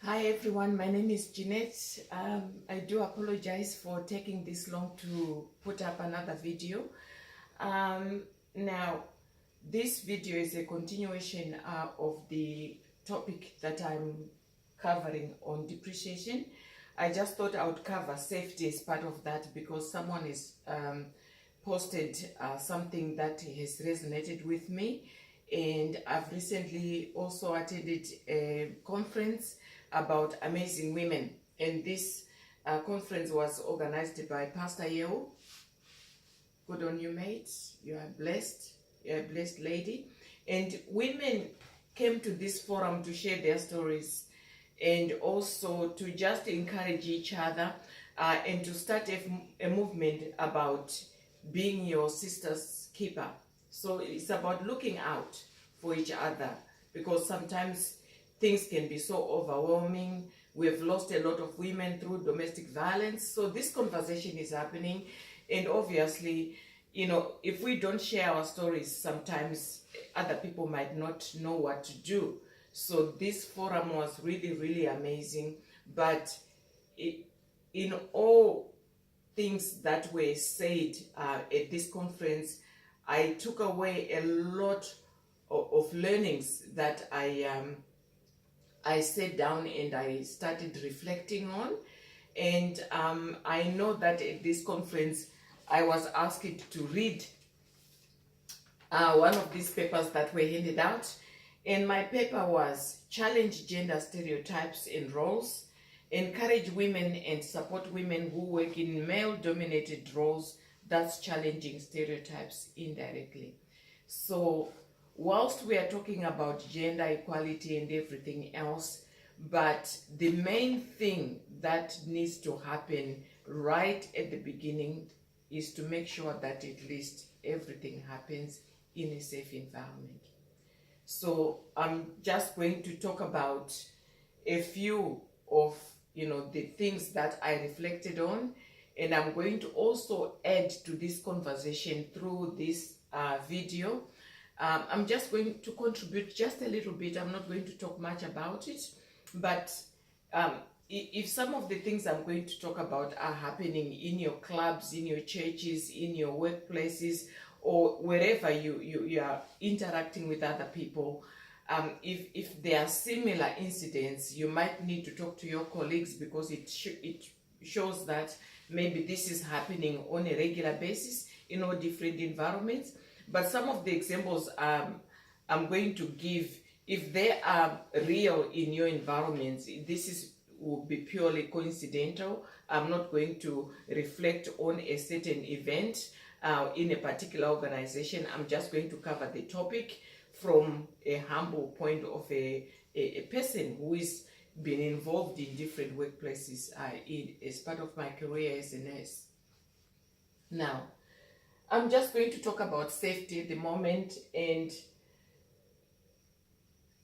Hi everyone, my name is Janett. I do apologize for taking this long to put up another video. Now, this video is a continuation of the topic that I'm covering on depreciation. I just thought I would cover safety as part of that because someone has posted something that has resonated with me, and I've recently also attended a conference about amazing women, and this conference was organized by Pastor Yeo. Good on you, mates. You are blessed. You're a blessed lady. And women came to this forum to share their stories and also to just encourage each other and to start a movement about being your sister's keeper. So it's about looking out for each other, because sometimes things can be so overwhelming. We have lost a lot of women through domestic violence. So this conversation is happening. And obviously, if we don't share our stories, sometimes other people might not know what to do. So this forum was really, really amazing. But in all things that were said at this conference, I took away a lot of learnings that I sat down and I started reflecting on. And I know that at this conference, I was asked to read one of these papers that were handed out. And my paper was Challenge Gender Stereotypes and Roles, Encourage Women and Support Women Who Work in Male-Dominated Roles, Thus Challenging Stereotypes Indirectly. So whilst we are talking about gender equality and everything else, but the main thing that needs to happen right at the beginning is to make sure that at least everything happens in a safe environment. So I'm just going to talk about a few of the things that I reflected on, and I'm going to also add to this conversation through this video. I'm just going to contribute just a little bit. I'm not going to talk much about it, but if some of the things I'm going to talk about are happening in your clubs, in your churches, in your workplaces, or wherever you are interacting with other people, if there are similar incidents, you might need to talk to your colleagues, because it shows that maybe this is happening on a regular basis in all different environments. But some of the examples I'm going to give, if they are real in your environments, will be purely coincidental. I'm not going to reflect on a certain event in a particular organization. I'm just going to cover the topic from a humble point of a person who is been involved in different workplaces as part of my career as a nurse. Now, I'm just going to talk about safety at the moment, and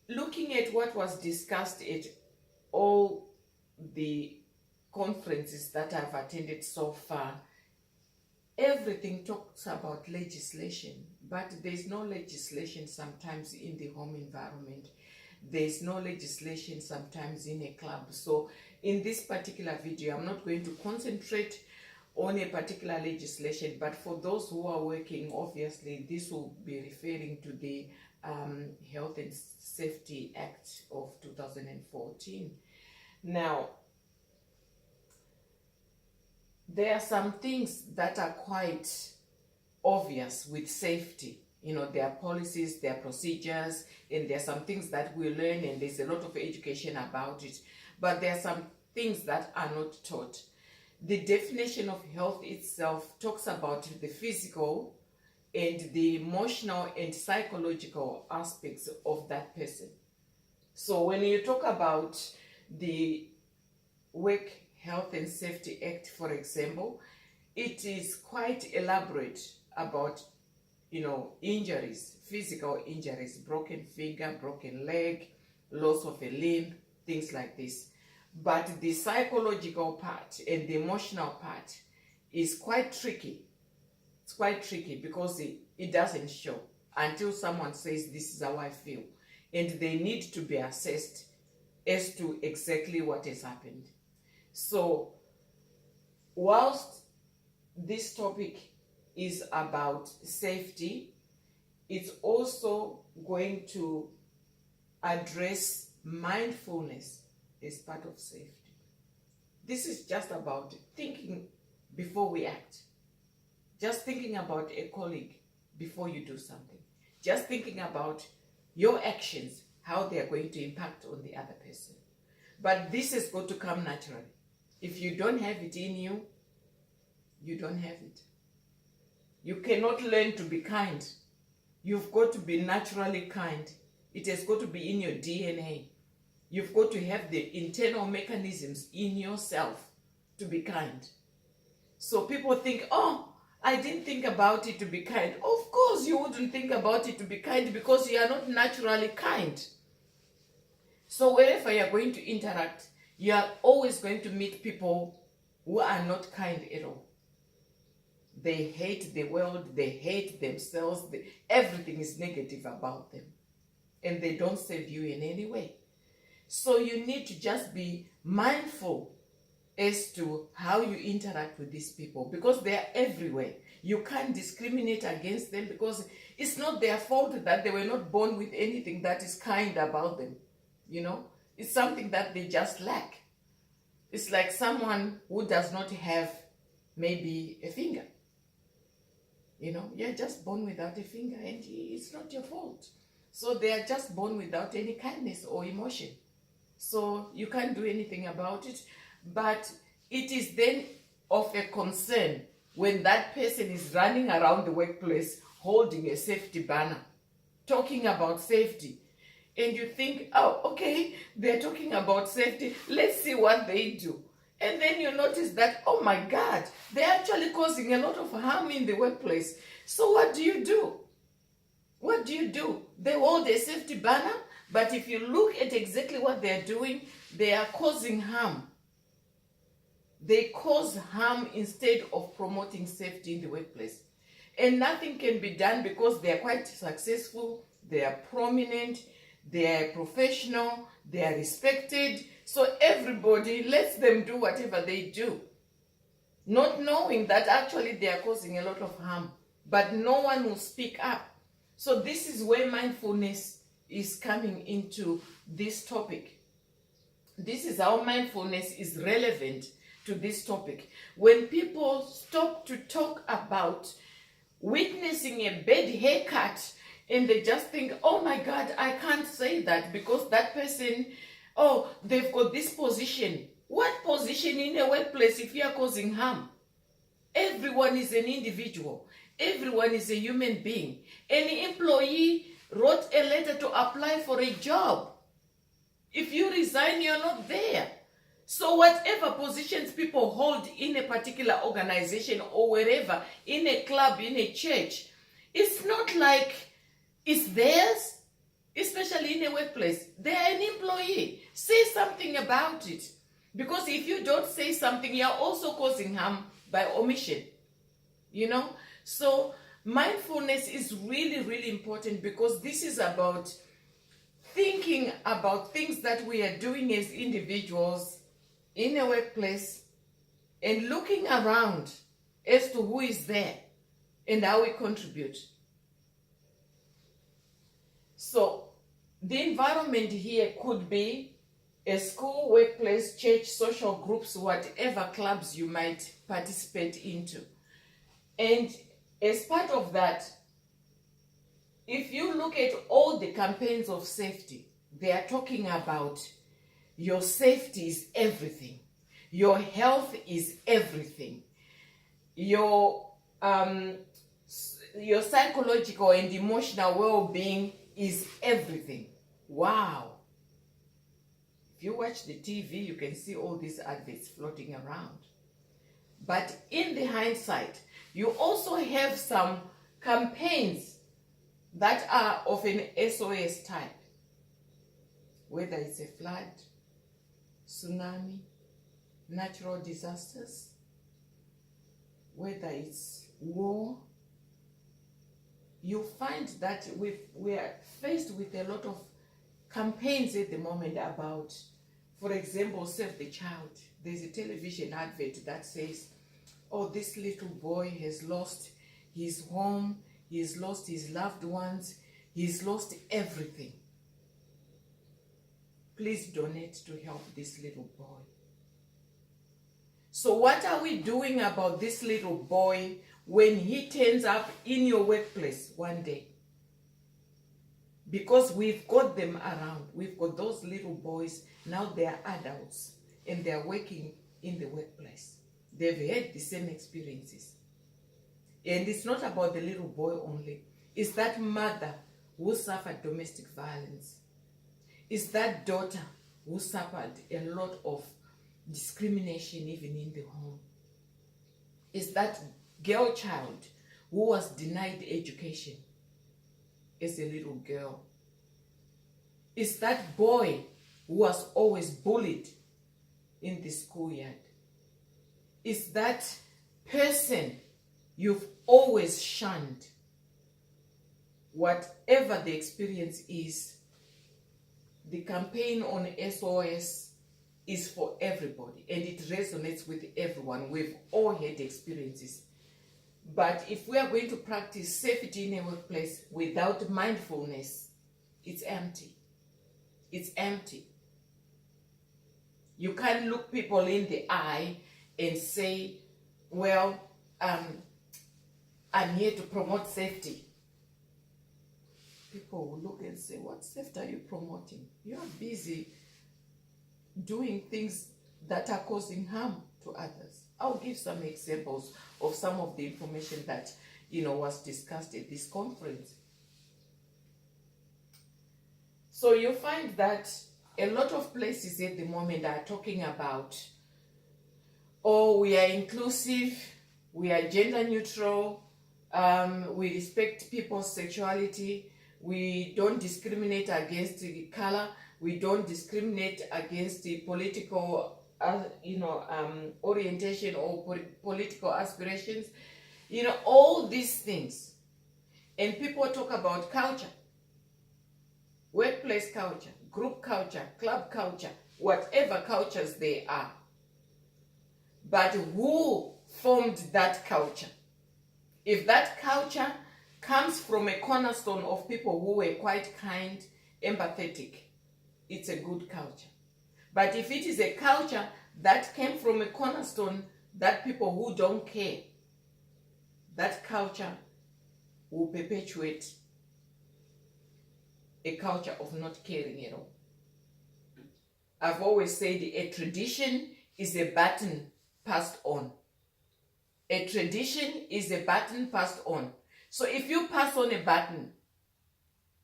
looking at what was discussed at all the conferences that I've attended so far. Everything talks about legislation, but there's no legislation sometimes in the home environment. There's no legislation sometimes in a club. So in this particular video, I'm not going to concentrate on a particular legislation, but for those who are working, obviously this will be referring to the Health and Safety Act of 2014. Now, there are some things that are quite obvious with safety. There are policies, there are procedures, and there are some things that we learn, and there's a lot of education about it. But there are some things that are not taught. The definition of health itself talks about the physical and the emotional and psychological aspects of that person. So when you talk about the Work Health and Safety Act, for example, it is quite elaborate about injuries, physical injuries, broken finger, broken leg, loss of a limb, things like this. But the psychological part and the emotional part is quite tricky. It's quite tricky because it doesn't show until someone says, this is how I feel. And they need to be assessed as to exactly what has happened. So, whilst this topic is about safety, it's also going to address mindfulness as part of safety. This is just about thinking before we act. Just thinking about a colleague before you do something. Just thinking about your actions, how they are going to impact on the other person. But this has got to come naturally. If you don't have it in you, you don't have it. You cannot learn to be kind. You've got to be naturally kind. It has got to be in your DNA. You've got to have the internal mechanisms in yourself to be kind. So people think, oh, I didn't think about it to be kind. Of course you wouldn't think about it to be kind because you are not naturally kind. So wherever you are going to interact, you are always going to meet people who are not kind at all. They hate the world, they hate themselves, everything is negative about them. And they don't serve you in any way. So you need to just be mindful as to how you interact with these people, because they are everywhere. You can't discriminate against them because it's not their fault that they were not born with anything that is kind about them. You know, it's something that they just lack. It's like someone who does not have maybe a finger. You know, you're just born without a finger and it's not your fault. So they are just born without any kindness or emotion. So you can't do anything about it. But it is then of a concern when that person is running around the workplace holding a safety banner, talking about safety. And you think, oh, okay, they're talking about safety. Let's see what they do. And then you notice that, oh my God, they're actually causing a lot of harm in the workplace. So what do? What do? They hold a safety banner, but if you look at exactly what they're doing, they are causing harm. They cause harm instead of promoting safety in the workplace. And nothing can be done because they are quite successful, they are prominent, they are professional, they are respected. So everybody lets them do whatever they do, not knowing that actually they are causing a lot of harm. But no one will speak up. So this is where mindfulness is coming into this topic. This is how mindfulness is relevant to this topic. When people stop to talk about witnessing a bad haircut and they just think, oh my God, I can't say that because that person, oh, they've got this position. What position in a workplace if you are causing harm? Everyone is an individual. Everyone is a human being. Any employee wrote a letter to apply for a job. If you resign, you're not there. So whatever positions people hold in a particular organization or wherever, in a club, in a church, it's not like it's theirs, especially in a workplace. They're an employee. Say something about it. Because if you don't say something, you're also causing harm by omission. You know? So mindfulness is really, really important because this is about thinking about things that we are doing as individuals in a workplace and looking around as to who is there and how we contribute. So the environment here could be a school, workplace, church, social groups, whatever clubs you might participate into. And as part of that, if you look at all the campaigns of safety, they are talking about your safety is everything. Your health is everything. Your psychological and emotional well-being is everything. Wow. If you watch the TV, you can see all these adverts floating around. But in the hindsight, you also have some campaigns that are of an SOS type. Whether it's a flood, tsunami, natural disasters, whether it's war, you find that we are faced with a lot of campaigns at the moment about For example, Save the Child. There's a television advert that says, oh, this little boy has lost his home, he's lost his loved ones, he's lost everything. Please donate to help this little boy. So what are we doing about this little boy when he turns up in your workplace one day? Because we've got them around. We've got those little boys. Now they are adults and they are working in the workplace. They've had the same experiences. And it's not about the little boy only. It's that mother who suffered domestic violence. It's that daughter who suffered a lot of discrimination even in the home. It's that girl child who was denied education as a little girl. It's that boy who was always bullied in the schoolyard. It's that person you've always shunned. Whatever the experience is, the campaign on SOS is for everybody and it resonates with everyone. We've all had experiences. But if we are going to practice safety in a workplace without mindfulness, it's empty. It's empty. You can't look people in the eye and say, well, I'm here to promote safety. People will look and say, what safety are you promoting? You are busy doing things that are causing harm to others. I'll give some examples of some of the information that was discussed at this conference. So you find that a lot of places at the moment are talking about, oh, we are inclusive, we are gender neutral, we respect people's sexuality, we don't discriminate against the color, we don't discriminate against the political orientation or political aspirations, all these things. And people talk about culture, workplace culture, group culture, club culture, whatever cultures they are. But who formed that culture? If that culture comes from a cornerstone of people who were quite kind, empathetic, it's a good culture. But if it is a culture that came from a cornerstone that people who don't care, that culture will perpetuate a culture of not caring at all. I've always said a tradition is a baton passed on. A tradition is a baton passed on. So if you pass on a baton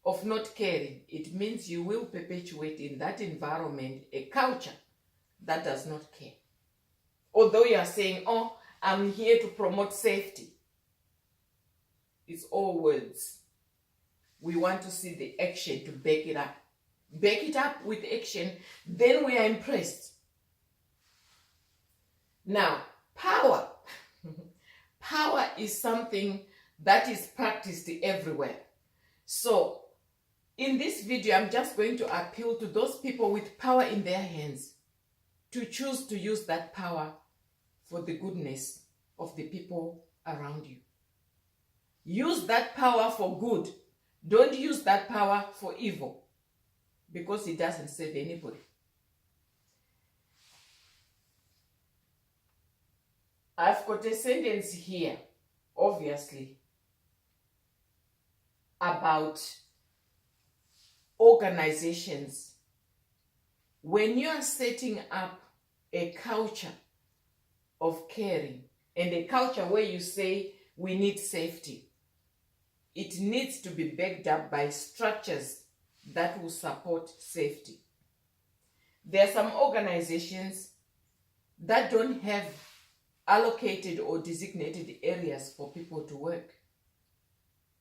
of not caring, it means you will perpetuate in that environment a culture that does not care. Although you are saying, oh, I'm here to promote safety. It's all words. We want to see the action to back it up. Back it up with action, then we are impressed. Now, power. Power is something that is practiced everywhere. So, in this video, I'm just going to appeal to those people with power in their hands to choose to use that power for the goodness of the people around you. Use that power for good. Don't use that power for evil, because it doesn't save anybody. I've got a sentence here, obviously, about organizations. When you are setting up a culture of caring and a culture where you say we need safety, it needs to be backed up by structures that will support safety. There are some organizations that don't have allocated or designated areas for people to work.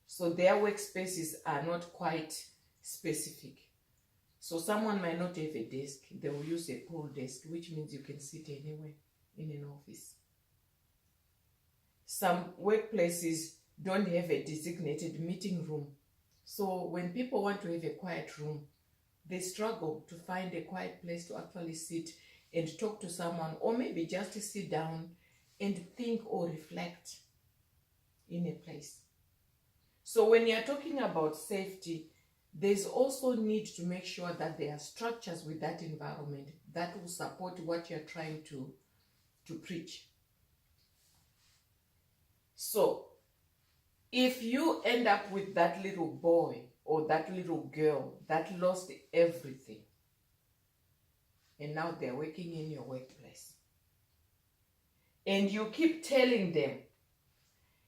So their workspaces are not quite specific. So someone might not have a desk. They will use a pool desk, which means you can sit anywhere in an office. Some workplaces don't have a designated meeting room. So when people want to have a quiet room, they struggle to find a quiet place to actually sit and talk to someone, or maybe just to sit down and think or reflect in a place. So when you're talking about safety, there's also need to make sure that there are structures with that environment that will support what you're trying to preach. So if you end up with that little boy or that little girl that lost everything, and now they're working in your workplace, and you keep telling them,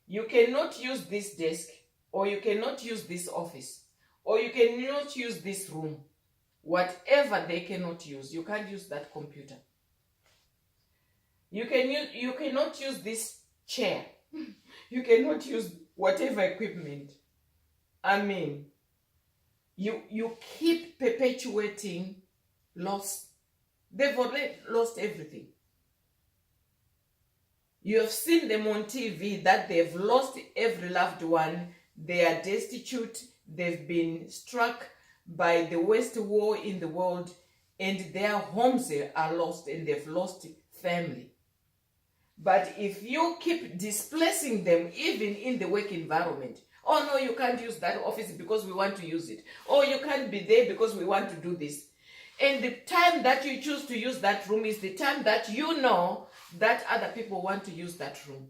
you cannot use this desk, or you cannot use this office, or you cannot use this room, whatever they cannot use, you can't use that computer. You cannot use this chair. You cannot use whatever equipment. I mean, you keep perpetuating loss. They've already lost everything. You have seen them on TV that they've lost every loved one. They are destitute. They've been struck by the worst war in the world, and their homes are lost, and they've lost family. But if you keep displacing them, even in the work environment, oh no, you can't use that office because we want to use it. Oh, you can't be there because we want to do this. And the time that you choose to use that room is the time that you know that other people want to use that room.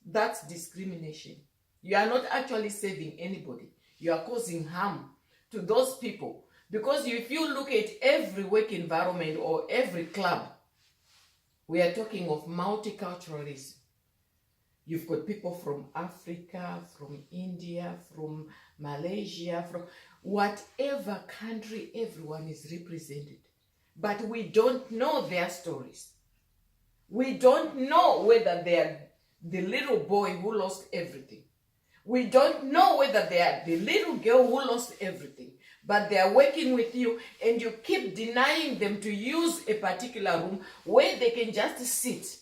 That's discrimination. You are not actually saving anybody. You are causing harm to those people. Because if you look at every work environment or every club, we are talking of multiculturalism. You've got people from Africa, from India, from Malaysia, from whatever country, everyone is represented. But we don't know their stories. We don't know whether they are the little boy who lost everything. We don't know whether they are the little girl who lost everything. But they are working with you, and you keep denying them to use a particular room where they can just sit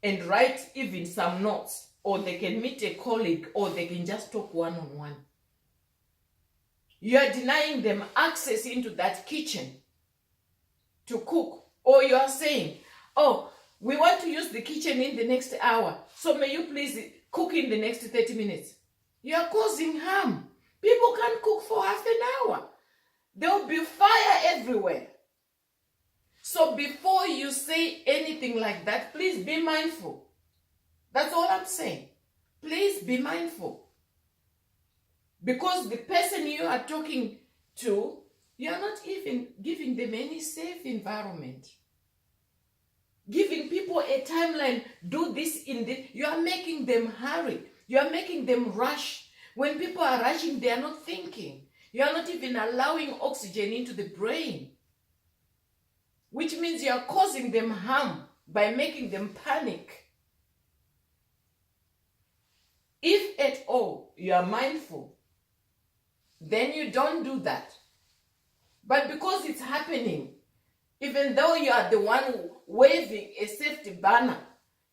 and write even some notes, or they can meet a colleague, or they can just talk one-on-one. You are denying them access into that kitchen to cook, or you are saying, oh, we want to use the kitchen in the next hour, so may you please cook in the next 30 minutes. You are causing harm. People can't cook for half an hour. There will be fire everywhere. So before you say anything like that, please be mindful. That's all I'm saying. Please be mindful. Because the person you are talking to, you are not even giving them any safe environment. Giving people a timeline, do this you are making them hurry. You are making them rush. When people are rushing, they are not thinking. You are not even allowing oxygen into the brain. Which means you are causing them harm by making them panic. If at all you are mindful, then you don't do that. But because it's happening, even though you are the one waving a safety banner,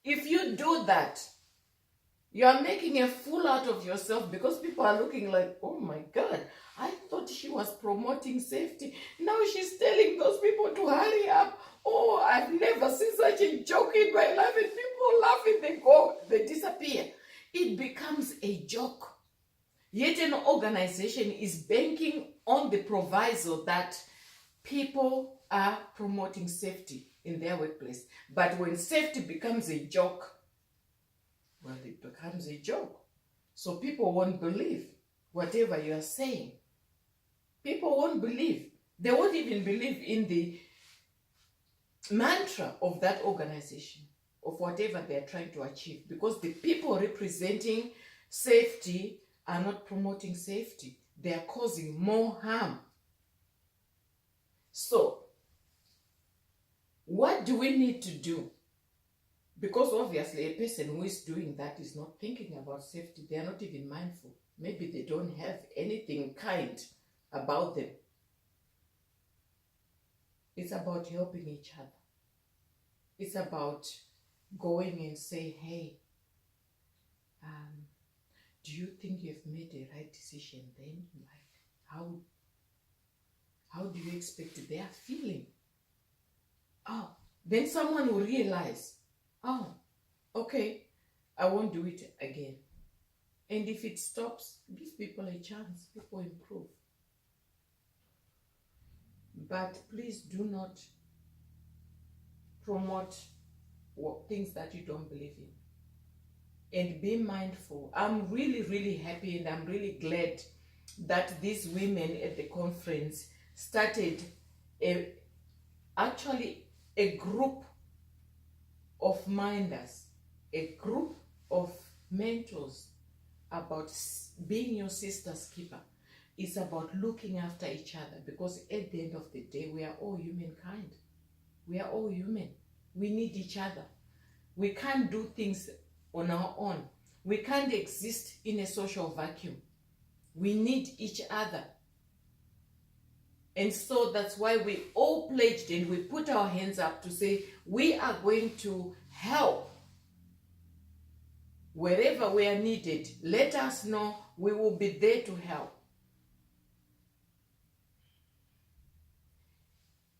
if you do that, you are making a fool out of yourself, because people are looking like, oh my God, I thought she was promoting safety. Now she's telling those people to hurry up. Oh, I've never seen such a joke in my life. And people laugh and they disappear. It becomes a joke. Yet an organization is banking on the proviso that people are promoting safety in their workplace. But when safety becomes a joke, well, it becomes a joke. So people won't believe whatever you are saying. People won't believe. They won't even believe in the mantra of that organization, of whatever they are trying to achieve, because the people representing safety are not promoting safety. They are causing more harm. So, what do we need to do? Because obviously a person who is doing that is not thinking about safety. They are not even mindful. Maybe they don't have anything kind about them. It's about helping each other. It's about going and say, hey, do you think you've made the right decision then? Like, how how do you expect they are feeling? Oh, then someone will realize, oh, okay, I won't do it again. And if it stops, give people a chance. People improve. But please do not promote things that you don't believe in. And be mindful. I'm really, really happy and I'm really glad that these women at the conference started actually a group of minders, a group of mentors about being your sister's keeper. It's about looking after each other, because at the end of the day, we are all humankind. We are all human. We need each other. We can't do things on our own. We can't exist in a social vacuum. We need each other. And so that's why we all pledged and we put our hands up to say, we are going to help wherever we are needed. Let us know. We will be there to help.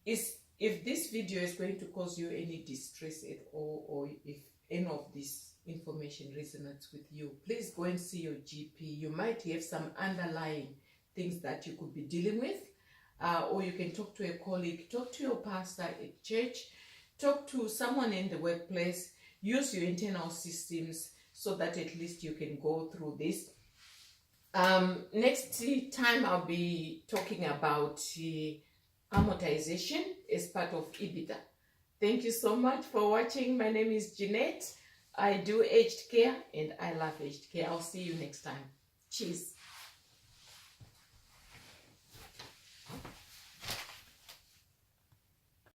If this video is going to cause you any distress at all, or if any of this information resonates with you, please go and see your GP. You might have some underlying things that you could be dealing with, or you can talk to a colleague, talk to your pastor at church, talk to someone in the workplace. Use your internal systems so that at least you can go through this. Next time I'll be talking about amortization as part of EBITDA. Thank you so much for watching. My name is Janett. I do aged care and I love aged care. I'll see you next time. Cheers.